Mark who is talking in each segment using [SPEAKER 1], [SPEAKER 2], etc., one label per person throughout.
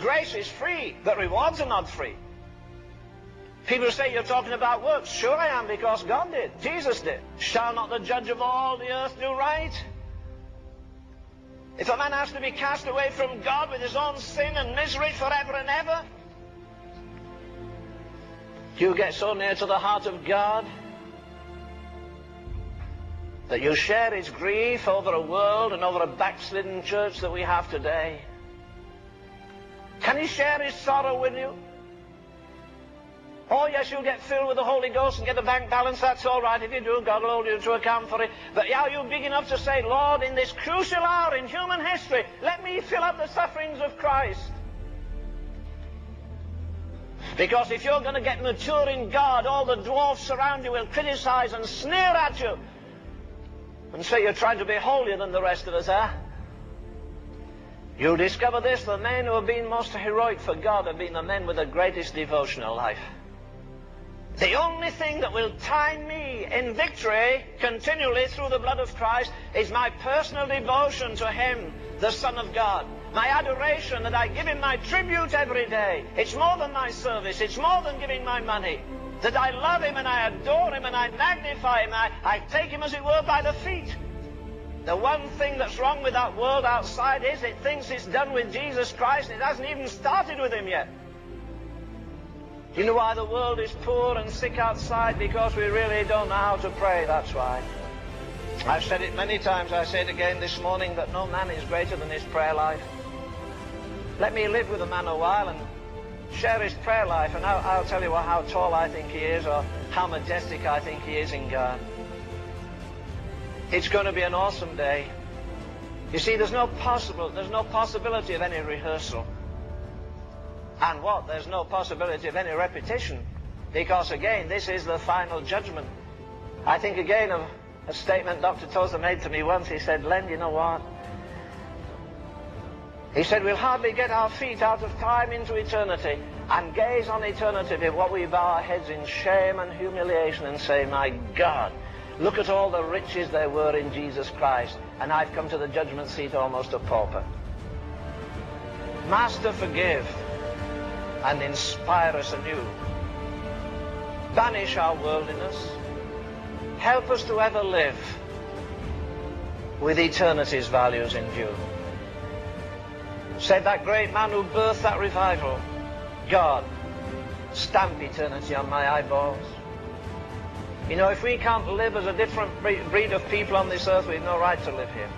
[SPEAKER 1] Grace is free, but rewards are not free. People say you're talking about works. Sure I am, because God did. Jesus did. Shall not the judge of all the earth do right? If a man has to be cast away from God with his own sin and misery forever and ever, you get so near to the heart of God that you share his grief over a world and over a backslidden church that we have today. Can he share his sorrow with you? Oh yes, you'll get filled with the Holy Ghost and get a bank balance. That's all right. If you do, God will hold you to account for it. But are you big enough to say, Lord, in this crucial hour in human history, let me fill up the sufferings of Christ? Because if you're going to get mature in God, all the dwarfs around you will criticize and sneer at you and say you're trying to be holier than the rest of us, huh? You'll discover this: the men who have been most heroic for God have been the men with the greatest devotional life. The only thing that will time me in victory continually through the blood of Christ is my personal devotion to him, the Son of God. My adoration, that I give him my tribute every day. It's more than my service. It's more than giving my money. That I love him and I adore him and I magnify him. I take him, as it were, by the feet. The one thing that's wrong with that world outside is it thinks it's done with Jesus Christ. It hasn't even started with him yet. You know why the world is poor and sick outside? Because we really don't know how to pray, that's why. I've said it many times, I say it again this morning, that no man is greater than his prayer life. Let me live with a man a while and share his prayer life, and I'll tell you how tall I think he is, or how majestic I think he is in God. It's going to be an awesome day. You see, there's no possibility of any rehearsal. And what? There's no possibility of any repetition. Because again, this is the final judgment. I think again of a statement Dr. Tozer made to me once. He said, Len, you know what? He said, we'll hardly get our feet out of time into eternity and gaze on eternity before we bow our heads in shame and humiliation and say, my God, look at all the riches there were in Jesus Christ, and I've come to the judgment seat almost a pauper. Master, forgive and inspire us anew. Banish our worldliness. Help us to ever live with eternity's values in view. Said that great man who birthed that revival, God, stamp eternity on my eyeballs. You know, if we can't live as a different breed of people on this earth, we've no right to live here.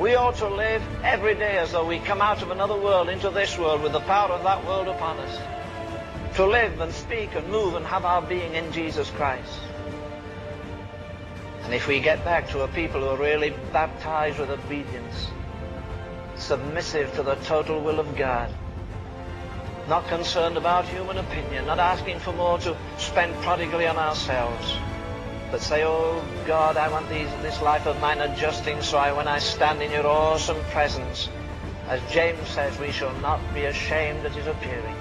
[SPEAKER 1] We ought to live every day as though we come out of another world into this world with the power of that world upon us. To live and speak and move and have our being in Jesus Christ. And if we get back to a people who are really baptized with obedience, submissive to the total will of God, not concerned about human opinion, not asking for more to spend prodigally on ourselves, but say, oh God, I want this life of mine adjusting so when I stand in your awesome presence, as James says, we shall not be ashamed at his appearing.